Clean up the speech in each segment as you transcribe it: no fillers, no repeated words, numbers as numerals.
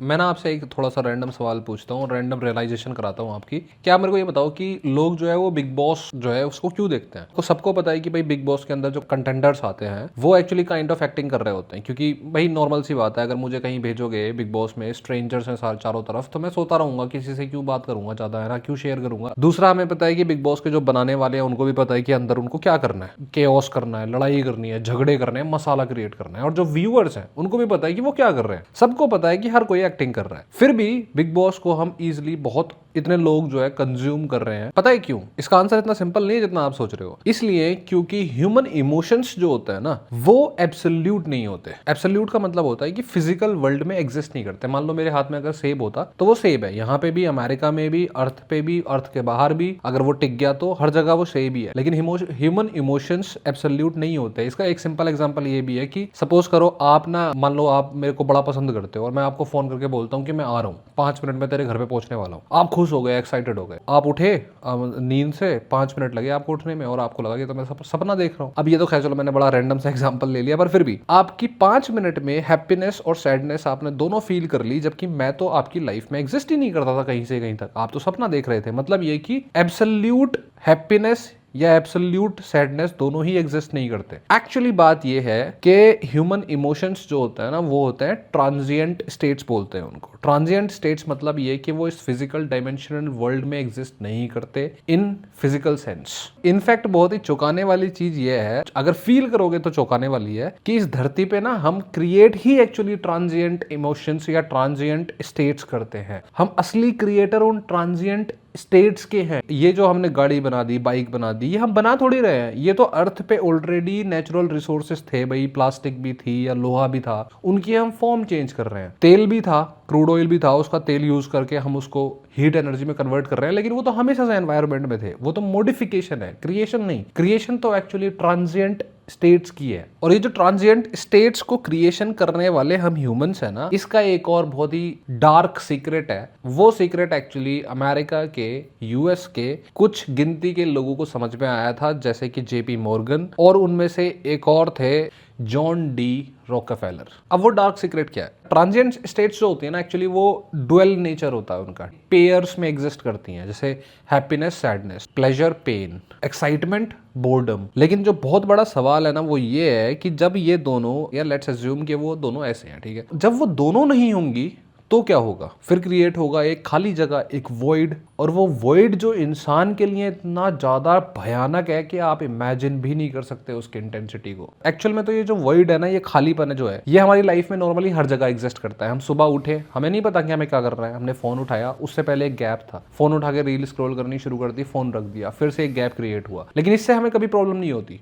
मैं ना आपसे एक थोड़ा सा रैंडम सवाल पूछता हूँ, रैंडम रियलाइजेशन कराता हूँ आपकी। क्या आप मेरे को ये बताओ कि लोग जो है वो बिग बॉस जो है उसको क्यों देखते हैं? तो सबको पता है कि भाई बिग बॉस के अंदर जो कंटेंडर्स आते हैं वो एक्चुअली काइंड ऑफ एक्टिंग कर रहे होते हैं, क्योंकि भाई नॉर्मल सी बात है, अगर मुझे कहीं भेजोगे बिग बॉस में, स्ट्रेंजर्स हैं चारों तरफ, तो मैं सोता रहूंगा किसी से क्यों बात करूंगा ज्यादा, है ना, क्यों शेयर करूंगा। दूसरा, हमें पता है कि बिग बॉस के जो बनाने वाले हैं उनको भी पता है कि अंदर उनको क्या करना है, केओस करना है, लड़ाई करनी है, झगड़े करने हैं, मसाला क्रिएट करना है। और जो व्यूअर्स हैं उनको भी पता है कि वो क्या कर रहे हैं, सबको पता है कि हर कोई एक्टिंग कर रहा है। फिर भी बिग बॉस को हम इजीली बहुत इतने लोग जो है कंज्यूम कर रहे हैं। पता है क्यों? इसका आंसर इतना सिंपल नहीं है जितना आप सोच रहे हो। इसलिए क्योंकि ह्यूमन इमोशंस जो होता है ना, वो एब्सोल्यूट नहीं होते। एब्सोल्यूट का मतलब होता है कि फिजिकल वर्ल्ड में एग्जिस्ट नहीं करते। मान लो मेरे हाथ में अगर सेब होता तो वो सेब है, यहाँ पे भी, अमेरिका में भी, अर्थ पे भी, अर्थ के बाहर भी। अगर वो टिक गया तो हर जगह वो सेब ही है। लेकिन ह्यूमन इमोशंस एब्सोल्यूट नहीं होते। इसका एक सिंपल एग्जांपल ये भी है कि सपोज करो आप ना, मान लो आप मेरे को बड़ा पसंद करते हो और मैं आपको फोन करके बोलता हूँ कि मैं आ रहा हूँ, 5 मिनट में तेरे घर पे पहुंचने वाला हूँ। आप खुश हो गए, एक्साइटेड हो गए, आप उठे, नींद से 5 मिनट लगे आपको उठने में और आपको लगा कि तो मैं सपना देख रहा हूँ। अब ये तो खैर चलो मैंने बड़ा रैंडम सा एग्जांपल ले लिया, पर फिर भी आपकी 5 मिनट में हैप्पीनेस और सैडनेस आपने दोनों फील कर ली, जबकि मैं तो आपकी लाइफ में एग्जिस्ट ही नहीं करता था कहीं से कहीं तक। आप तो सपना देख रहे थे। मतलब ये कि एब्सोल्यूट हैप्पीनेस या एब्सोल्यूट सैडनेस दोनों ही एग्जिस्ट नहीं करते। एक्चुअली बात ये है कि ह्यूमन इमोशंस जो होता है ना, वो होते हैं ट्रांजिएंट स्टेट्स बोलते हैं उनको। ट्रांजिएंट स्टेट्स मतलब ये कि वो इस फिजिकल डायमेंशनल वर्ल्ड में एग्जिस्ट नहीं करते इन फिजिकल सेंस। इनफैक्ट बहुत ही चौंकाने वाली चीज ये है, अगर फील करोगे तो चौंकाने वाली है, कि इस धरती पे ना हम क्रिएट ही एक्चुअली ट्रांजिएंट इमोशंस या ट्रांजिएंट स्टेट्स करते हैं। हम असली क्रिएटर उन ट्रांजिएंट स्टेट्स के हैं। ये जो हमने गाड़ी बना दी, बाइक बना दी, ये हम बना थोड़ी रहे हैं। ये तो अर्थ पे ऑलरेडी नेचुरल रिसोर्सेस थे भाई, प्लास्टिक भी थी या लोहा भी था, उनकी हम फॉर्म चेंज कर रहे हैं। तेल भी था, क्रूड ऑयल भी था, उसका तेल यूज करके हम उसको हीट एनर्जी में कन्वर्ट कर रहे हैं। लेकिन वो तो हमेशा से एनवायरनमेंट में थे, वो तो मॉडिफिकेशन है, क्रिएशन नहीं। क्रिएशन तो एक्चुअली ट्रांजिएंट स्टेट्स की है। और ये जो ट्रांजिएंट स्टेट्स को क्रिएशन करने वाले हम ह्यूमंस है ना, इसका एक और बहुत ही डार्क सीक्रेट है। वो सीक्रेट एक्चुअली अमेरिका के, यूएस के कुछ गिनती के लोगों को समझ में आया था, जैसे कि जेपी मॉर्गन, और उनमें से एक और थे जॉन डी रॉकफेलर। अब वो डार्क सीक्रेट क्या है? ट्रांजिएंट स्टेट्स जो होती है ना, एक्चुअली वो डुअल नेचर होता है उनका, पेयर्स में एग्जिस्ट करती हैं, जैसे happiness, sadness, pleasure, pain, excitement, boredom. लेकिन जो बहुत बड़ा सवाल है ना, वो ये है कि जब ये दोनों, या लेट्स अज्यूम कि वो दोनों ऐसे हैं, ठीक है, जब वो दोनों नहीं होंगी तो क्या होगा? फिर क्रिएट होगा एक खाली जगह, एक वॉइड। और वो वॉइड जो इंसान के लिए इतना ज्यादा भयानक है कि आप इमेजिन भी नहीं कर सकते उसकी इंटेंसिटी को। एक्चुअल में तो ये जो वॉइड है ना, ये खालीपन है जो है, ये हमारी लाइफ में नॉर्मली हर जगह एग्जिस्ट करता है। हम सुबह उठे, हमें नहीं पता कि हमें क्या कर रहा है, हमने फोन उठाया, उससे पहले एक गैप था, फोन उठा के रील स्क्रॉल करनी शुरू कर दी, फोन रख दिया, फिर से एक गैप क्रिएट हुआ। लेकिन इससे हमें कभी प्रॉब्लम नहीं होती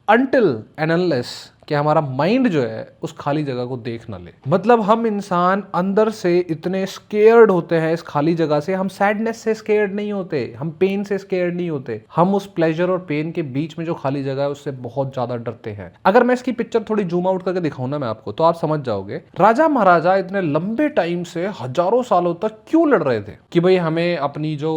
अनटिल एंड अनलेस कि हमारा माइंड जो है उस खाली जगह को देख ना ले। मतलब हम इंसान अंदर से इतने स्केयर्ड होते हैं इस खाली जगह से। हम सैडनेस से स्केयर्ड नहीं होते, हम पेन से स्केयर्ड नहीं होते, हम उस प्लेजर और पेन के बीच में जो खाली जगह है उससे बहुत ज्यादा डरते हैं। अगर मैं इसकी पिक्चर थोड़ी जूम आउट करके दिखाऊं ना मैं आपको, तो आप समझ जाओगे राजा महाराजा इतने लंबे टाइम से, हजारों सालों तक क्यों लड़ रहे थे कि भाई हमें अपनी जो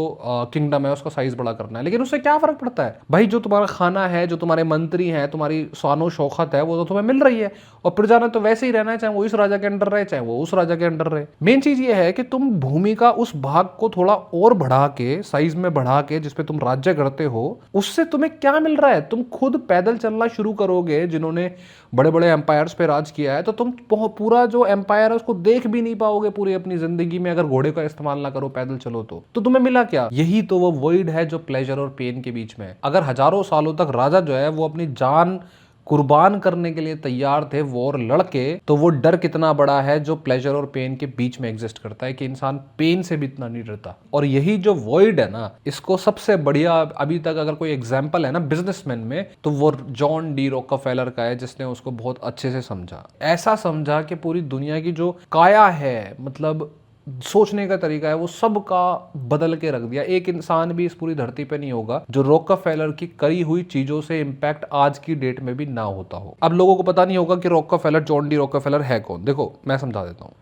किंगडम है उसका साइज बड़ा करना है। लेकिन उससे क्या फर्क पड़ता है भाई? जो तुम्हारा खाना है, जो तुम्हारे मंत्री हैं, तुम्हारी शानो शौकत है, वो तो तुम्हें मिल रही है। और प्रजा ने तो वैसे ही रहना है, चाहे वो इस राजा के अंडर रहे, चाहे वो उस राजा के अंडर रहे। मेन चीज ये है कि तुम भूमि का उस भाग को थोड़ा और बढ़ा के, साइज में बढ़ा के, जिसपे तुम राज्य करते हो, उससे तुम्हें क्या मिल रहा है? तुम खुद पैदल चलना शुरू करोगे, जिन्होंने बड़े बड़े एम्पायर्स पे राज किया है, तो तुम पूरा जो एम्पायर है उसको देख भी नहीं पाओगे पूरी अपनी जिंदगी में, अगर घोड़े का इस्तेमाल ना करो, पैदल चलो तो तुम्हें मिला क्या? यही तो वो वॉइड है जो प्लेजर और पेन के बीच में है। अगर हजारों सालों तक राजा जो है वो अपनी जान कुर्बान करने के लिए तैयार थे वॉर लड़के, तो वो डर कितना बड़ा है जो प्लेजर और पेन के बीच में एग्जिस्ट करता है, कि इंसान पेन से भी इतना नहीं डरता। और यही जो वॉइड है ना, इसको सबसे बढ़िया अभी तक अगर कोई एग्जांपल है ना बिजनेसमैन में, तो वो जॉन डी रॉकफेलर का है, जिसने उसको बहुत अच्छे से समझा। ऐसा समझा कि पूरी दुनिया की जो काया है, मतलब सोचने का तरीका है, वो सब का बदल के रख दिया। एक इंसान भी इस पूरी धरती पे नहीं होगा जो रॉकफेलर की करी हुई चीजों से इंपैक्ट आज की डेट में भी ना होता हो। अब लोगों को पता नहीं होगा कि रॉकफेलर, जॉन डी रॉकफेलर है कौन। देखो मैं समझा देता हूँ।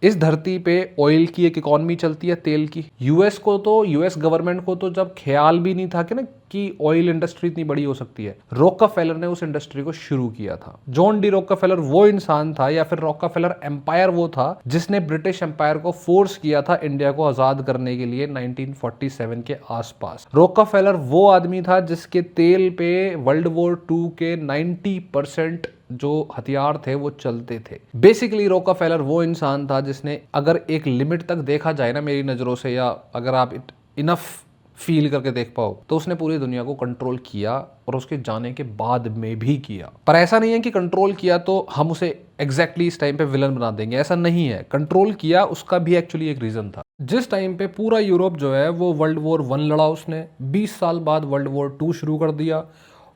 इस धरती पे ऑयल की एक इकोनॉमी चलती है, तेल की। यूएस गवर्नमेंट को तो जब ख्याल भी नहीं था कि ना कि ऑयल इंडस्ट्री इतनी बड़ी हो सकती है, रॉकफेलर ने उस इंडस्ट्री को शुरू किया था। जॉन डी रॉकफेलर वो इंसान था, या फिर रॉकफेलर एम्पायर वो था जिसने ब्रिटिश एम्पायर को फोर्स किया था इंडिया को आजाद करने के लिए 1947 के आसपास। रॉकफेलर वो आदमी था जिसके तेल पे वर्ल्ड वॉर 2 के 90% जो हथियार थे वो चलते थे। बेसिकली रॉकफेलर वो इंसान था जिसने, अगर एक लिमिट तक देखा जाए ना मेरी नजरों से, या अगर आप इनफ फील करके देख पाओ, तो उसने पूरी दुनिया को कंट्रोल किया, और उसके जाने के बाद में भी किया। पर ऐसा नहीं है कि कंट्रोल किया तो हम उसे एग्जैक्टली इस टाइम पे विलन बना देंगे, ऐसा नहीं है। कंट्रोल किया, उसका भी एक्चुअली एक रीजन था। जिस टाइम पे पूरा यूरोप जो है वो वर्ल्ड वॉर 1 लड़ा, उसने 20 साल बाद वर्ल्ड वॉर 2 शुरू कर दिया,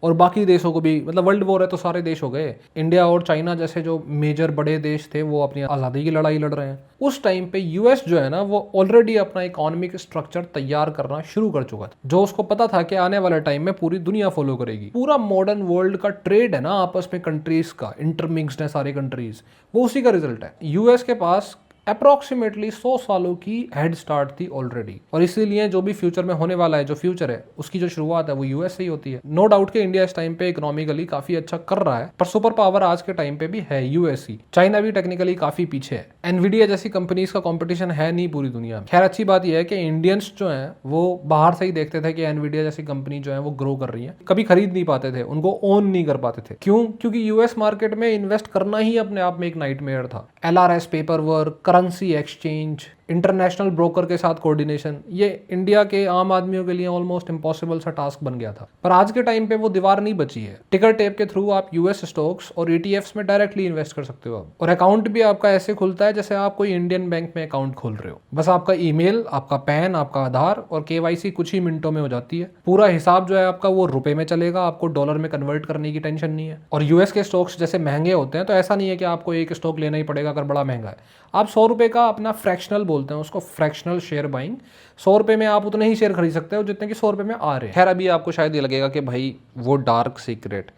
और बाकी देशों को भी, मतलब वर्ल्ड वॉर है तो सारे देश हो गए। इंडिया और चाइना जैसे जो मेजर बड़े देश थे वो अपनी आज़ादी की लड़ाई लड़ रहे हैं। उस टाइम पे यूएस जो है ना वो ऑलरेडी अपना इकोनॉमिक स्ट्रक्चर तैयार करना शुरू कर चुका था, जो उसको पता था कि आने वाले टाइम में पूरी दुनिया फॉलो करेगी। पूरा मॉडर्न वर्ल्ड का ट्रेड है ना आपस में कंट्रीज का, इंटरमिक्स्ड है सारी कंट्रीज, वो उसी का रिजल्ट है। यूएस के पास अप्रोक्सीमेटली 100 सालों की हेड स्टार्ट थी ऑलरेडी, और इसीलिए जो भी फ्यूचर में होने वाला है, जो फ्यूचर है उसकी जो शुरुआत है वो यूएस से ही होती है। नो डाउट कि इंडिया इस टाइम पे इकोनॉमिकली काफी अच्छा कर रहा है, पर सुपर पावर आज के टाइम पे भी है यूएस ही। चाइना भी टेक्निकली काफी पीछे है। एनवीडिया जैसी कंपनीज का कंपटीशन है नहीं पूरी दुनिया में। खैर अच्छी बात यह है कि इंडियंस जो है वो बाहर से ही देखते थे कि एनवीडिया जैसी कंपनी जो है वो ग्रो कर रही है, कभी खरीद नहीं पाते थे, उनको ओन नहीं कर पाते थे। क्यों? क्योंकि यूएस मार्केट में इन्वेस्ट करना ही अपने आप में एक नाइटमेयर था। LRS paper work, currency exchange, international broker के साथ कोऑर्डिनेशन, ये इंडिया के आम आदमियों के लिए ऑलमोस्ट इम्पॉसिबल सा टास्क बन गया था। पर आज के टाइम पे वो दीवार नहीं बची है। टिकर टेप के थ्रू आप यूएस स्टॉक्स और ईटीएफ्स में डायरेक्टली इन्वेस्ट कर सकते हो, और अकाउंट भी आपका ऐसे खुलता है जैसे आप कोई इंडियन बैंक में अकाउंट खोल रहे हो। बस आपका ईमेल, आपका पैन, आपका आधार और केवाईसी कुछ ही मिनटों में हो जाती है। पूरा हिसाब जो है आपका वो रुपए में चलेगा, आपको डॉलर में कन्वर्ट करने की टेंशन नहीं है। और यूएस के स्टॉक्स जैसे महंगे होते हैं तो ऐसा नहीं है कि आपको एक स्टॉक लेना ही पड़ेगा अगर बड़ा महंगा है। आप 100 रुपए का अपना फ्रैक्शनल बोलते हैं उसको, फ्रैक्शनल शेयर बाइंग, 100 रुपए में आप उतने ही शेयर खरीद सकते हो जितने कि 100 रुपए में आ रहे हैं। खैर अभी आपको शायद ये लगेगा कि भाई वो डार्क सीक्रेट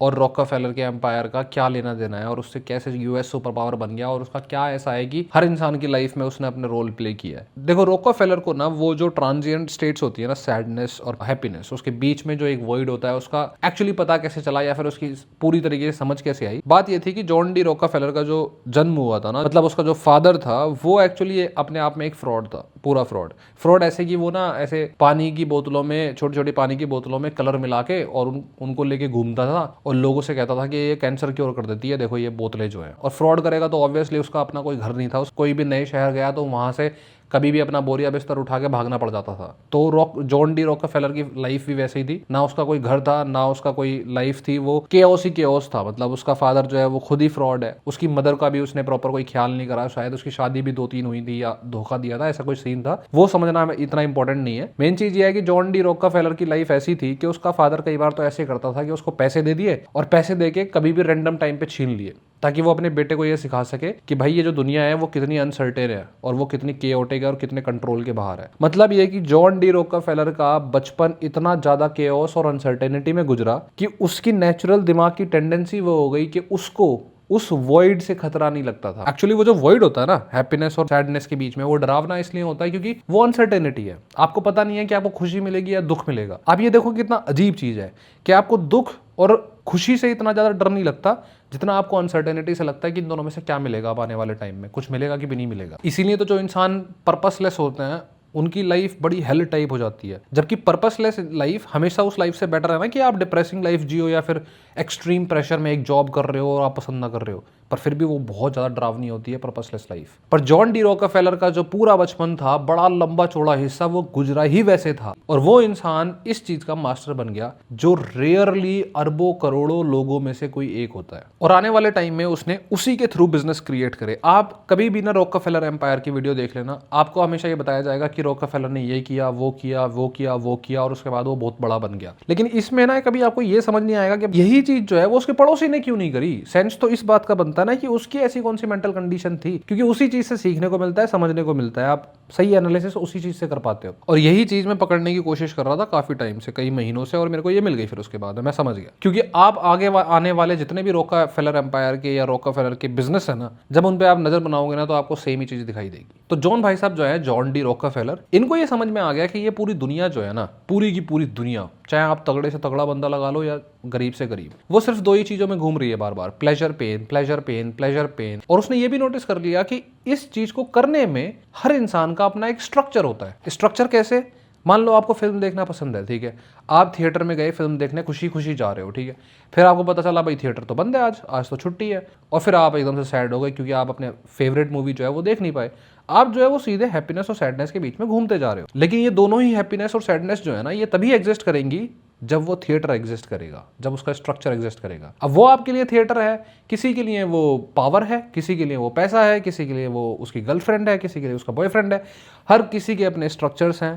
और रॉकफेलर के एम्पायर का क्या लेना देना है, और उससे कैसे यूएस सुपर पावर बन गया, और उसका क्या ऐसा है कि हर इंसान की लाइफ में उसने अपने रोल प्ले किया है। देखो रॉकफेलर को ना वो जो ट्रांजिएंट स्टेट्स होती है ना, सैडनेस और हैप्पीनेस, उसके बीच में जो एक वॉइड होता है, उसका एक्चुअली पता कैसे चला या फिर उसकी पूरी तरीके से समझ कैसे आई। बात ये थी कि जॉन डी रॉकफेलर का जो जन्म हुआ था ना, मतलब उसका जो फादर था वो एक्चुअली अपने आप में एक फ्रॉड था, पूरा फ्रॉड ऐसे कि वो ना ऐसे पानी की बोतलों में, छोटी छोटी पानी की बोतलों में कलर मिला के और उनको लेके घूमता था और लोगों से कहता था कि ये कैंसर क्योर कर देती है, देखो ये बोतलें जो है। और फ्रॉड करेगा तो ऑब्वियसली उसका अपना कोई घर नहीं था, कोई भी नए शहर गया तो वहां से कभी भी अपना बोरिया बिस्तर उठा के भागना पड़ जाता था। तो जॉन डी रॉकफेलर की लाइफ भी वैसे ही थी, ना उसका कोई घर था ना उसका कोई लाइफ थी, वो केओस ही केओस था। मतलब उसका फादर जो है वो खुद ही फ्रॉड है, उसकी मदर का भी उसने प्रॉपर कोई ख्याल नहीं करा, शायद उसकी शादी भी 2-3 हुई थी या धोखा दिया था, ऐसा कोई सीन था, वो समझना इतना इंपॉर्टेंट नहीं है। मेन चीज ये है कि जॉन डी रॉकफेलर की लाइफ ऐसी थी कि उसका फादर कई बार तो ऐसे करता था कि उसको पैसे दे दिए और पैसे दे के कभी भी रैंडम टाइम पे छीन लिए, ताकि वो अपने बेटे को ये सिखा सके कि भाई ये जो दुनिया है वो कितनी अनसर्टेन है और वो कितनी केओटिक है और कितने कंट्रोल के बाहर है। मतलब ये कि जॉन डी रॉकफेलर का बचपन इतना ज्यादा केओस और अनसर्टेनिटी में गुजरा कि उसकी नेचुरल दिमाग की टेंडेंसी वो हो गई कि उसको उस वॉइड से खतरा नहीं लगता था। एक्चुअली वो जो वॉइड होता है ना, हैप्पीनेस और सैडनेस के बीच में, वो डरावना इसलिए होता है क्योंकि वो अनसर्टेनिटी है। आपको पता नहीं है कि आपको खुशी मिलेगी या दुख मिलेगा। आप ये देखो कितना अजीब चीज है कि आपको दुख और खुशी से इतना ज्यादा डर नहीं लगता जितना आपको अनसर्टेनिटी से लगता है कि इन दोनों में से क्या मिलेगा अब आने वाले टाइम में, कुछ मिलेगा कि भी नहीं मिलेगा। इसीलिए तो जो इंसान पर्पसलेस होते हैं उनकी लाइफ बड़ी हेल टाइप हो जाती है, जबकि पर्पसलेस लाइफ हमेशा उस लाइफ से बेटर है ना कि आप डिप्रेसिंग लाइफ जियो या फिर एक्सट्रीम प्रेशर में एक जॉब कर रहे हो और आप पसंद ना कर रहे हो, पर फिर भी वो बहुत ज़्यादा डरावनी होती है पर्पसलेस लाइफ। पर जॉन डी रॉकफेलर का जो पूरा बचपन था, बड़ा लंबा चौड़ा हिस्सा वो गुजरा ही वैसे था, और वो इंसान इस चीज का मास्टर बन गया जो रेयरली अरबों करोड़ों लोगों में से कोई एक होता है, और आने वाले टाइम में उसने उसी के थ्रू बिजनेस क्रिएट करे। आप कभी भी ना रॉकफेलर एम्पायर की वीडियो देख लेना, आपको हमेशा ये बताया जाएगा कि रॉकफेलर ने ये किया, वो किया, वो किया, वो किया, और उसके बाद वो बहुत बड़ा बन गया। लेकिन इसमें ना कभी आपको ये समझ नहीं आएगा कि यही चीज जो है वो उसके पड़ोसी ने क्यों नहीं करी। सेंस तो इस बात का बनता ना कि उसकी ऐसी कौन सी मेंटल कंडीशन थी, क्योंकि उसी चीज से सीखने को मिलता है, समझने को मिलता है। आप सही एनालिसिस उसी चीज से कर पाते हो। और यही चीज मैं पकड़ने की कोशिश कर रहा था काफी टाइम से, कई महीनों से, और मेरे को ये मिल गई फिर उसके बाद मैं समझ गया। क्योंकि आप आगे आने वाले जितने भी रॉकफेलर एम्पायर के या रॉकफेलर के बिजनेस है ना, जब उन पे आप नजर बनाओगे ना तो आपको सेम ही चीज दिखाई देगी। तो जॉन भाई साहब जो है, जॉन डी रॉकफेलर, इनको ये समझ में आ गया कि ये पूरी दुनिया जो है ना, पूरी की पूरी दुनिया, चाहे आप तगड़े से तगड़ा बंदा लगा लो या गरीब से गरीब, वो सिर्फ दो ही चीजों में घूम रही है बार बार, pleasure pain, pleasure pain, pleasure pain. और उसने ये भी नोटिस कर लिया कि इस चीज को करने में हर इंसान का अपना एक स्ट्रक्चर होता है। स्ट्रक्चर कैसे? मान लो आपको फिल्म देखना पसंद है, ठीक है, आप थिएटर में गए फिल्म देखने, खुशी खुशी जा रहे हो, ठीक है, फिर आपको पता चला भाई थिएटर तो बंद है, आज तो छुट्टी है, और फिर आप एकदम से सैड हो गए क्योंकि आप अपने फेवरेट मूवी जो है वो देख नहीं पाए। आप जो है वो सीधे हैप्पीनेस और सैडनेस के बीच में घूमते जा रहे हो। लेकिन ये दोनों ही हैप्पीनेस और सैडनेस जो है ना, ये तभी एग्जिस्ट करेंगी जब वो थिएटर एग्जिस्ट करेगा, जब उसका स्ट्रक्चर एग्जिस्ट करेगा। अब वो आपके लिए थिएटर है, किसी के लिए वो पावर है, किसी के लिए वो पैसा है, किसी के लिए वो उसकी गर्लफ्रेंड है, किसी के लिए उसका बॉयफ्रेंड है। हर किसी के अपने स्ट्रक्चर्स हैं,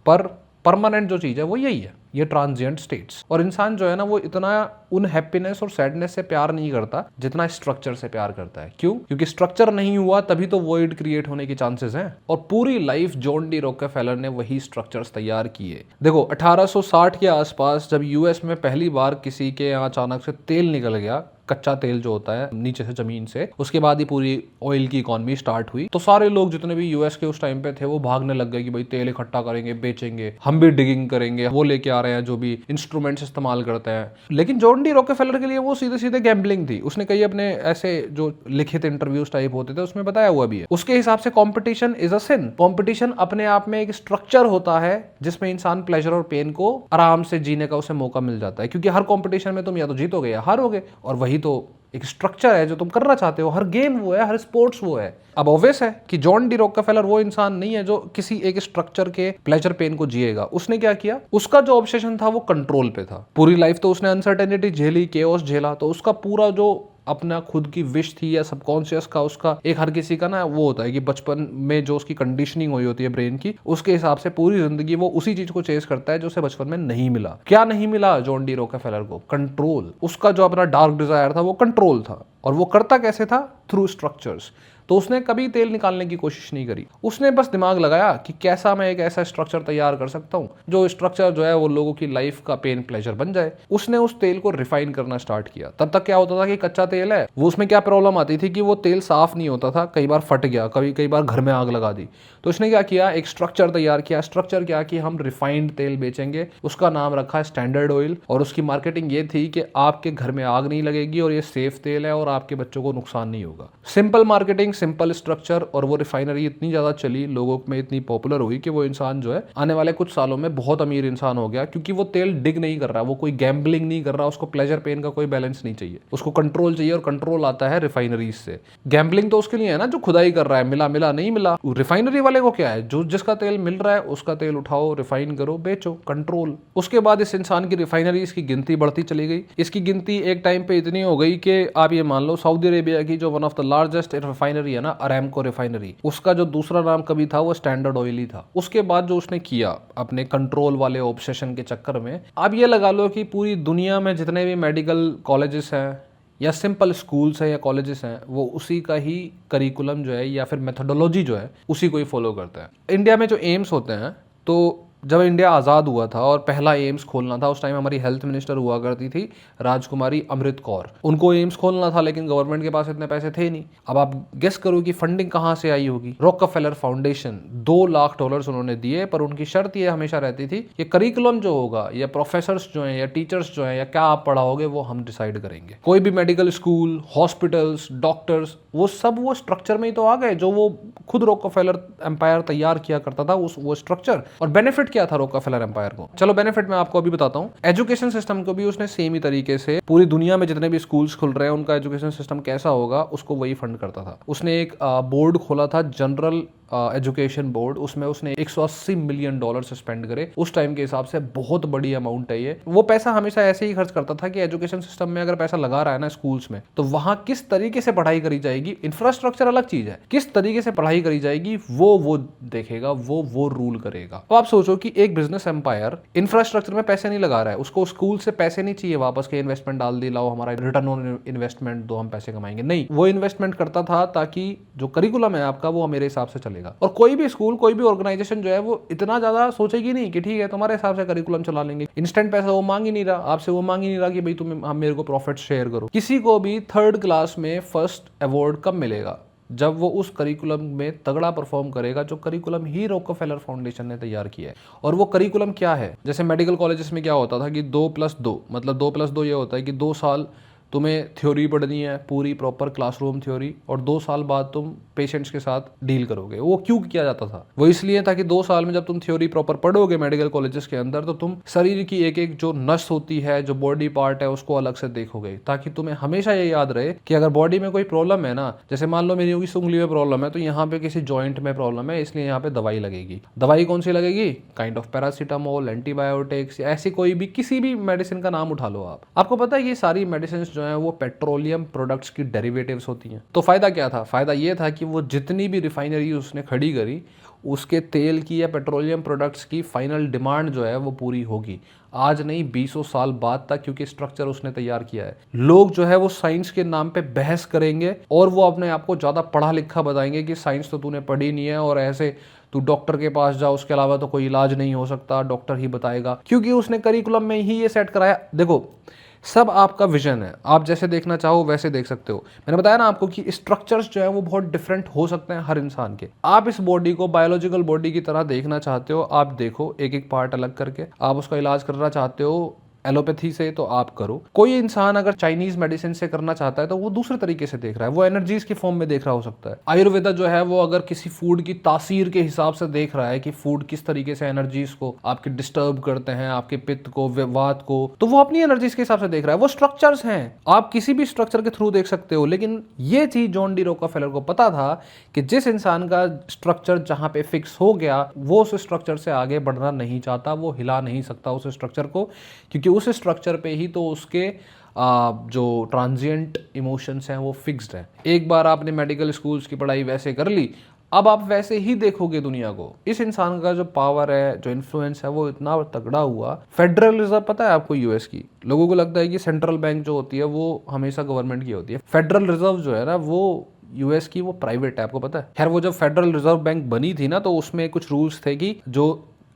पर परमानेंट जो चीज़ है वो यही है, ये ट्रांजिएंट स्टेट्स। और इंसान जो है ना, वो इतना उन हैप्पीनेस और सैडनेस से प्यार नहीं करता जितना स्ट्रक्चर से प्यार करता है। क्यों? क्योंकि स्ट्रक्चर नहीं हुआ तभी तो वॉइड क्रिएट होने की चांसेस हैं। और पूरी लाइफ जॉन डी रॉकफेलर ने वही स्ट्रक्चर्स तैयार किए। देखो 1860 के आसपास जब यूएस में पहली बार किसी के यहाँ अचानक से तेल निकल गया, कच्चा तेल जो होता है नीचे से जमीन से, उसके बाद ही पूरी ऑयल की इकोनॉमी स्टार्ट हुई, तो सारे लोग जितने भी यूएस के उस टाइम पे थे वो भागने लग गए कि भाई तेल इकट्ठा करेंगे, बेचेंगे, हम भी डिगिंग करेंगे, वो लेके आ रहे हैं जो भी इंस्ट्रूमेंट्स इस्तेमाल करते हैं। लेकिन जॉन डी रॉकफेलर के लिए वो सीधे सीधे गैम्बलिंग थी। उसने कई अपने ऐसे जो लिखित इंटरव्यूज टाइप होते थे उसमें बताया हुआ भी है। उसके हिसाब से competition is a sin. Competition अपने आप में एक स्ट्रक्चर होता है जिसमें इंसान प्लेजर और पेन को आराम से जीने का उसे मौका मिल जाता है, क्योंकि हर कॉम्पिटिशन में तुम या तो जीतोगे या हारोगे, और वही तो एक स्ट्रक्चर है जो तुम करना चाहते हो। हर गेम वो है, हर स्पोर्ट्स वो है। अब ऑब्वियस है कि जॉन डी रॉकफेलर वो इंसान नहीं है जो किसी एक स्ट्रक्चर के प्लेजर पेन को जिएगा। उसने क्या किया, उसका जो ऑब्सेशन था वो कंट्रोल पे था। पूरी लाइफ तो उसने अनसर्टेनिटी झेली, केओस झेला, तो उसका पूरा जो अपना खुद की विश थी या सबकॉन्शियस का, उसका एक हर किसी का ना वो होता है कि बचपन में जो उसकी कंडीशनिंग हुई होती है ब्रेन की, उसके हिसाब से पूरी जिंदगी वो उसी चीज को चेस करता है जो उसे बचपन में नहीं मिला। क्या नहीं मिला जॉन डी रॉकफेलर को? कंट्रोल। उसका जो अपना डार्क डिजायर था वो कंट्रोल था। और वो करता कैसे था? Through structures. तो उसने कभी तेल निकालने की कोशिश नहीं करी। उसने बस दिमाग लगाया कि कैसा मैं एक ऐसा स्ट्रक्चर तैयार कर सकता हूँ जो स्ट्रक्चर जो है वो लोगों की लाइफ का पेन प्लेजर बन जाए। उसने उस तेल को रिफाइन करना स्टार्ट किया। तब तक क्या होता था कि कच्चा तेल है, वो उसमें क्या प्रॉब्लम आती थी कि वो तेल साफ नहीं होता था, कई बार फट गया, कई बार घर में आग लगा दी। तो उसने क्या किया, एक स्ट्रक्चर तैयार किया। स्ट्रक्चर क्या कि हम रिफाइंड तेल बेचेंगे, उसका नाम रखा स्टैंडर्ड ऑयल। और उसकी मार्केटिंग ये थी कि आपके घर में आग नहीं लगेगी और ये सेफ तेल है और आपके बच्चों को नुकसान नहीं होगा। Simple marketing, simple structure. और वो रिफाइनरी इतनी ज्यादा चली, लोगों में इतनी पॉपुलर हुई कि वो इंसान जो है आने वाले कुछ सालों में बहुत अमीर इंसान हो गया, क्योंकि वो तेल डिग नहीं कर रहा, वो कोई गैम्बलिंग नहीं कर रहा, उसको प्लेजर पेन का कोई बैलेंस नहीं चाहिए, उसको कंट्रोल चाहिए, और कंट्रोल आता है रिफाइनरीज से। गैम्बलिंग तो उसके लिए है ना जो खुदाई कर रहा है, मिला मिला नहीं मिला। रिफाइनरी वाले को क्या है, जो जिसका तेल मिल रहा है उसका तेल उठाओ, रिफाइन करो, बेचो, कंट्रोल। उसके बाद इस इंसान की रिफाइनरीज की गिनती बढ़ती चली गई। इसकी गिनती एक टाइम पे इतनी हो गई कि आप ये मान लो सऊदी अरेबिया की जो one of the largest refinery है ना, अरामको रिफाइनरी, उसका जो दूसरा नाम कभी था वो स्टैंडर्ड ऑयल ही था। उसके बाद जो उसने किया अपने कंट्रोल वाले ऑब्सेशन के चक्कर में, आप ये लगा लो कि पूरी दुनिया में जितने भी मेडिकल कॉलेजेस हैं या सिंपल स्कूल्स हैं या कॉलेजेस हैं, वो उसी का ही करिकुलम जो है या फिर मेथोडोलॉजी जो है उसी को ही फॉलो करते हैं। इंडिया में जो एम्स होते हैं, तो जब इंडिया आज़ाद हुआ था और पहला एम्स खोलना था, उस टाइम हमारी हेल्थ मिनिस्टर हुआ करती थी राजकुमारी अमृत कौर। उनको एम्स खोलना था लेकिन गवर्नमेंट के पास इतने पैसे थे नहीं। अब आप गेस करो कि फंडिंग कहाँ से आई होगी। रॉकफेलर फाउंडेशन $2 लाख उन्होंने दिए, पर उनकी शर्त ये हमेशा रहती थी कि करिकुलम जो होगा या प्रोफेसर्स जो हैं या टीचर्स जो हैं या क्या आप पढ़ाओगे वो हम डिसाइड करेंगे। कोई भी मेडिकल स्कूल, हॉस्पिटल्स, डॉक्टर्स, वो सब वो स्ट्रक्चर में ही तो आ गए जो वो खुद रॉकफेलर एम्पायर तैयार किया करता था, वो स्ट्रक्चर। और बेनिफिट क्या था रॉकफेलर एम्पायर को? चलो बेनिफिट मैं आपको अभी बताता हूँ। एजुकेशन सिस्टम को भी उसने सेम ही तरीके से, पूरी दुनिया में जितने भी स्कूल्स खुल रहे हैं उनका एजुकेशन सिस्टम कैसा होगा उसको वही फंड करता था। उसने एक बोर्ड खोला था, जनरल एजुकेशन बोर्ड। उसमें उसने $180 मिलियन स्पेंड करे। उस टाइम के हिसाब से बहुत बड़ी अमाउंट है ये। वो पैसा हमेशा ऐसे ही खर्च करता था कि एजुकेशन सिस्टम में अगर पैसा लगा रहा है ना स्कूल्स में, तो वहां किस तरीके से पढ़ाई करी जाएगी, इंफ्रास्ट्रक्चर अलग चीज है, किस तरीके से पढ़ाई करी जाएगी वो देखेगा, वो रूल करेगा। तो आप सोचो कि एक बिजनेस एम्पायर इंफ्रास्ट्रक्चर में पैसे नहीं लगा रहा है, उसको स्कूल से पैसे नहीं चाहिए वापस के इन्वेस्टमेंट डाल दी, लाओ हमारा रिटर्न ऑन इन्वेस्टमेंट दो, हम पैसे कमाएंगे। नहीं, वो इन्वेस्टमेंट करता था ताकि जो करिकुलम है आपका वो मेरे हिसाब से चले। मिलेगा। और कोई भी स्कूल, कोई भी ऑर्गेनाइजेशन जो है वो इतना ज्यादा सोचेगी नहीं कि ठीक है तुम्हारे हिसाब से करिकुलम चला लेंगे। इंस्टेंट पैसा वो मांग ही नहीं रहा आपसे, वो मांग ही नहीं रहा कि भाई तुम हम मेरे को प्रॉफिट शेयर करो। किसी को भी थर्ड क्लास में फर्स्ट अवार्ड कब मिलेगा? जब वो उस करिकुलम में तगड़ा परफॉर्म करेगा, जो करिकुलम ही रॉकफेलर फाउंडेशन ने तैयार किया है। और वो करिकुलम क्या है? जैसे मेडिकल कॉलेजेस में क्या होता था कि 2+2 मतलब 2+2 ये होता है कि 2 साल तुम्हें थ्योरी पढ़नी है, पूरी प्रॉपर क्लासरूम थ्योरी, और 2 साल बाद तुम पेशेंट्स के साथ डील करोगे। वो क्यों किया जाता था? वो इसलिए था कि 2 साल में जब तुम थ्योरी प्रॉपर पढ़ोगे मेडिकल कॉलेजेस के अंदर, तो तुम शरीर की एक एक जो नस होती है, जो बॉडी पार्ट है, उसको अलग से देखोगे, ताकि तुम्हें हमेशा ये याद रहे कि अगर बॉडी में कोई प्रॉब्लम है ना, जैसे मान लो मेरी इस उंगली में प्रॉब्लम है, तो यहाँ पे किसी जॉइंट में प्रॉब्लम है, इसलिए यहाँ पे दवाई लगेगी। दवाई कौन सी लगेगी? काइंड ऑफ पैरासीटामोल, एंटीबायोटिक्स, ऐसी कोई भी किसी भी मेडिसिन का नाम उठा लो आप। आपको पता है ये सारी मेडिसिन जो है वो पेट्रोलियम प्रोडक्ट्स की डेरिवेटिव्स होती हैं। तो फायदा क्या था? फायदा ये था कि वो जितनी भी रिफाइनरी उसने खड़ी करी, उसके तेल की या पेट्रोलियम प्रोडक्ट्स की फाइनल डिमांड जो है वो पूरी होगी। आज नहीं, 20 साल बाद तक, क्योंकि स्ट्रक्चर उसने तैयार किया है। लोग जो है वो साइंस के नाम पे बहस करेंगे और वो अपने आप को ज्यादा पढ़ा लिखा बताएंगे कि साइंस तो तूने पढ़ी नहीं है, और ऐसे तू डॉक्टर के पास जा, उसके अलावा तो कोई इलाज नहीं हो सकता, डॉक्टर ही बताएगा, क्योंकि उसने करिकुलम में ही ये सेट कराया। देखो, सब आपका विजन है, आप जैसे देखना चाहो वैसे देख सकते हो। मैंने बताया ना आपको कि स्ट्रक्चर्स जो है वो बहुत डिफरेंट हो सकते हैं हर इंसान के। आप इस बॉडी को बायोलॉजिकल बॉडी की तरह देखना चाहते हो, आप देखो एक एक पार्ट अलग करके। आप उसका इलाज करना चाहते हो एलोपैथी से, तो आप करो। कोई इंसान अगर चाइनीज मेडिसिन से करना चाहता है तो वो दूसरे तरीके से देख रहा है, वो एनर्जीज की फॉर्म में देख रहा हो सकता है। आयुर्वेदा जो है वो अगर किसी फूड की तासीर के हिसाब से देख रहा है कि फूड किस तरीके से एनर्जीज को आपके डिस्टर्ब करते हैं, आपके पित्त को, वात को, तो वो अपनी एनर्जीज के हिसाब से देख रहा है। वो स्ट्रक्चर्स हैं, आप किसी भी स्ट्रक्चर के थ्रू देख सकते हो। लेकिन ये चीज जॉन डी रॉकफेलर को पता था कि जिस इंसान का स्ट्रक्चर जहां पे फिक्स हो गया, वो उस स्ट्रक्चर से आगे बढ़ना नहीं चाहता, वो हिला नहीं सकता उस स्ट्रक्चर को, क्योंकि उस स्ट्रक्चर पे ही तो उसके जो ट्रांजिएंट इमोशंस हैं वो फिक्स्ड हैं। एक बार आपने मेडिकल स्कूल्स की पढ़ाई वैसे कर ली, अब आप वैसे ही देखोगे दुनिया को। इस इंसान का जो पावर है, जो इन्फ्लुएंस है, वो इतना तगड़ा हुआ। फेडरल रिजर्व पता है आपको यूएस की? लोगों को लगता है कि सेंट्रल बैंक जो होती है वो हमेशा गवर्नमेंट की होती है। फेडरल रिजर्व जो है ना, वो यूएस की वो प्राइवेट है, आपको पता है? खैर, वो जब फेडरल रिजर्व बैंक बनी थी ना, तो उसमें कुछ रूल्स थे कि जो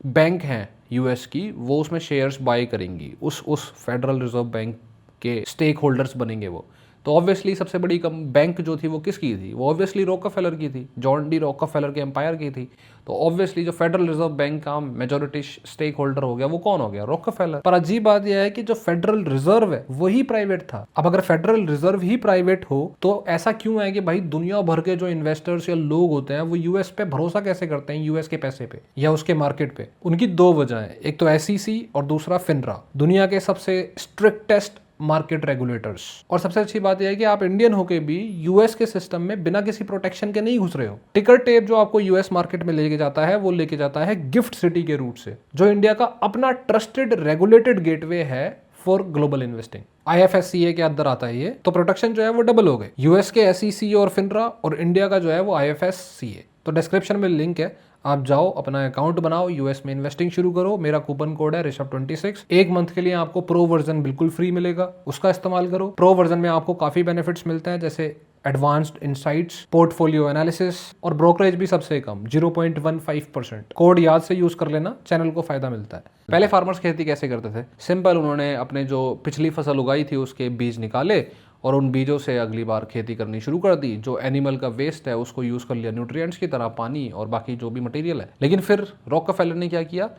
बैंक हैं यूएस की, वो उसमें शेयर्स बाय करेंगी, उस फेडरल रिजर्व बैंक के स्टेक होल्डर्स बनेंगे वो। तो ऑब्वियसली सबसे बड़ी बैंक जो थी वो किसकी थी? वो ऑब्वियसली रॉकफेलर की थी, जॉन डी रॉकफेलर के एम्पायर की थी। तो ऑब्वियसली जो फेडरल रिजर्व बैंक का मेजॉरिटी स्टेक होल्डर हो गया, वो कौन हो गया? रॉकफेलर। पर अजीब बात यह है कि जो फेडरल रिजर्व है वही प्राइवेट था। अब अगर फेडरल रिजर्व ही प्राइवेट हो तो ऐसा क्यों है कि भाई दुनिया भर के जो इन्वेस्टर्स या लोग होते हैं वो यूएस पे भरोसा कैसे करते हैं, यूएस के पैसे पे या उसके मार्केट पे? उनकी दो वजह है, एक तो एसईसी और दूसरा फिनरा, दुनिया के सबसे स्ट्रिक्टेस्ट मार्केट रेगुलेटर्स। और सबसे अच्छी बात यह है कि आप इंडियन होके भी यूएस के सिस्टम में बिना किसी प्रोटेक्शन के नहीं घुस रहे हो। टिकर टेप जो आपको यूएस मार्केट में लेके जाता है, वो लेके जाता है गिफ्ट सिटी के रूट से, जो इंडिया का अपना ट्रस्टेड रेगुलेटेड गेटवे है फॉर ग्लोबल इन्वेस्टिंग। IFSCA के अंदर आता है ये, तो प्रोटेक्शन जो है वो डबल हो गए, यूएस के SEC और फिनरा, और इंडिया का जो है वो IFSCA। तो डिस्क्रिप्शन में लिंक है, आप जाओ, अपना अकाउंट बनाओ, यूएस में इन्वेस्टिंग शुरू करो। मेरा कूपन कोड है ऋषभ26। एक मंथ के लिए आपको प्रो वर्जन बिल्कुल फ्री मिलेगा, उसका इस्तेमाल करो। प्रो वर्जन में आपको काफी बेनिफिट्स मिलते हैं, जैसे एडवांस्ड इनसाइट्स, पोर्टफोलियो एनालिसिस, और ब्रोकरेज भी सबसे कम 0.15%। कोड याद से यूज कर लेना, चैनल को फायदा मिलता है। पहले फार्मर्स खेती कैसे करते थे? सिंपल, उन्होंने अपने जो पिछली फसल उगाई थी उसके बीज निकाले और उन बीजों से अगली बार खेती करनी शुरू कर दी। जो एनिमल का वेस्ट है उसको यूज कर लिया न्यूट्रिएंट्स की तरह, पानी और बाकी जो भी मटेरियल है। लेकिन फिर रॉकफेलर ने क्या किया?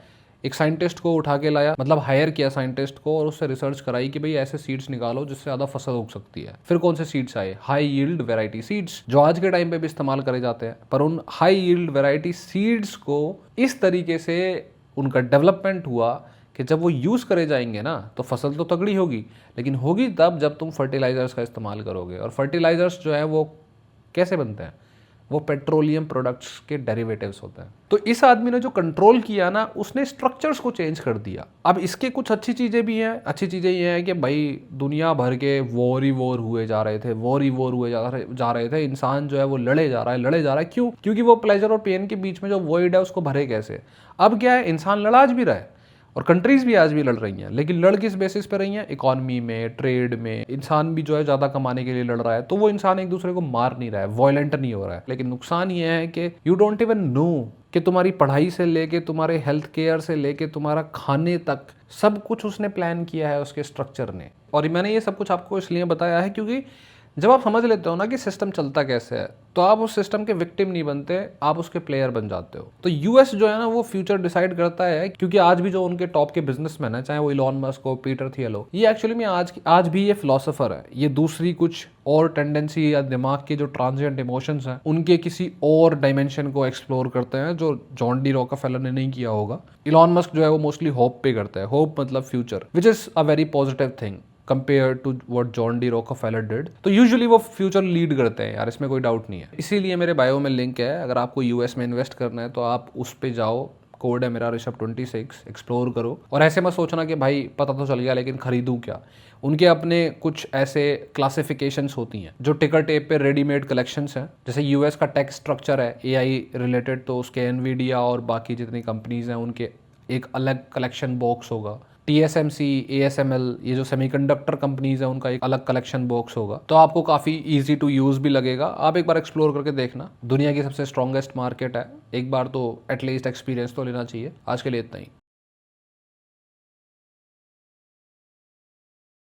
एक साइंटिस्ट को उठा के लाया, मतलब हायर किया साइंटिस्ट को, और उससे रिसर्च कराई कि भाई ऐसे सीड्स निकालो जिससे ज्यादा फसल उग सकती है। फिर कौन से सीड्स आए? हाई यील्ड वैरायटी सीड्स, जो आज के टाइम पे भी इस्तेमाल करे जाते हैं। पर उन हाई यील्ड वैरायटी सीड्स को इस तरीके से उनका डेवलपमेंट हुआ कि जब वो यूज़ करे जाएंगे ना, तो फसल तो तगड़ी होगी, लेकिन होगी तब जब तुम फर्टिलाइजर्स का इस्तेमाल करोगे। और फर्टिलाइजर्स जो है वो कैसे बनते हैं? वो पेट्रोलियम प्रोडक्ट्स के डेरिवेटिव्स होते हैं। तो इस आदमी ने जो कंट्रोल किया ना, उसने स्ट्रक्चर्स को चेंज कर दिया। अब इसके कुछ अच्छी चीज़ें भी हैं। अच्छी चीज़ें ये हैं कि भाई दुनिया भर के वॉर ही वॉर हुए जा रहे थे, जा रहे थे। इंसान जो है वो लड़े जा रहा है। क्यों? क्योंकि वो प्लेजर और पेन के बीच में जो वॉइड है उसको भरे कैसे। अब क्या है, इंसान लड़ा आज भी रहा है, और कंट्रीज भी आज भी लड़ रही हैं, लेकिन लड़ किस बेसिस पे रही हैं? इकोनॉमी में, ट्रेड में। इंसान भी जो है ज़्यादा कमाने के लिए लड़ रहा है, तो वो इंसान एक दूसरे को मार नहीं रहा है, वॉयलेंट नहीं हो रहा है। लेकिन नुकसान ये है कि यू डोंट इवन नो कि तुम्हारी पढ़ाई से लेके तुम्हारे हेल्थ केयर से लेके तुम्हारा खाने तक सब कुछ उसने प्लान किया है उसके स्ट्रक्चर ने। और मैंने ये सब कुछ आपको इसलिए बताया है क्योंकि जब आप समझ लेते हो ना कि सिस्टम चलता कैसे है, तो आप उस सिस्टम के विक्टिम नहीं बनते, आप उसके प्लेयर बन जाते हो। तो यूएस जो है ना वो फ्यूचर डिसाइड करता है, क्योंकि आज भी जो उनके टॉप के बिजनेसमैन है, चाहे वो इलॉन मस्क हो, पीटर थियल हो, ये एक्चुअली में आज भी ये फिलोसोफर है। ये दूसरी कुछ और टेंडेंसी या दिमाग के जो ट्रांजिएंट इमोशंस हैं उनके किसी और डायमेंशन को एक्सप्लोर करते हैं जो जॉन डी रॉकफेलर ने नहीं किया होगा। इलॉन मस्क जो है वो मोस्टली होप पे करता है। होप मतलब future, which is a very positive thing compare to what John D Rockefeller did. तो यूजुअली वो फ्यूचर लीड करते हैं यार, इसमें कोई डाउट नहीं है। इसीलिए मेरे बायो में लिंक है, अगर आपको यूएस में इन्वेस्ट करना है तो आप उस पे जाओ, कोड है मेरा ऋषभ26, एक्सप्लोर करो। और ऐसे मत सोचना कि भाई पता तो चल गया लेकिन खरीदूं क्या। उनके अपने कुछ ऐसे क्लासिफिकेशंस होती हैं जो टिकर टेप पे रेडीमेड कलेक्शंस हैं। जैसे यूएस का टैक्स स्ट्रक्चर है एआई रिलेटेड, तो उसके एनवीडिया और बाकी जितनी कंपनीज हैं उनके एक अलग कलेक्शन बॉक्स होगा। TSMC, ASML, ये जो सेमीकंडक्टर कंपनीज है उनका एक अलग कलेक्शन बॉक्स होगा। तो आपको काफ़ी इजी टू यूज़ भी लगेगा। आप एक बार एक्सप्लोर करके देखना, दुनिया की सबसे स्ट्रॉन्गेस्ट मार्केट है, एक बार तो एटलीस्ट एक्सपीरियंस तो लेना चाहिए। आज के लिए इतना ही।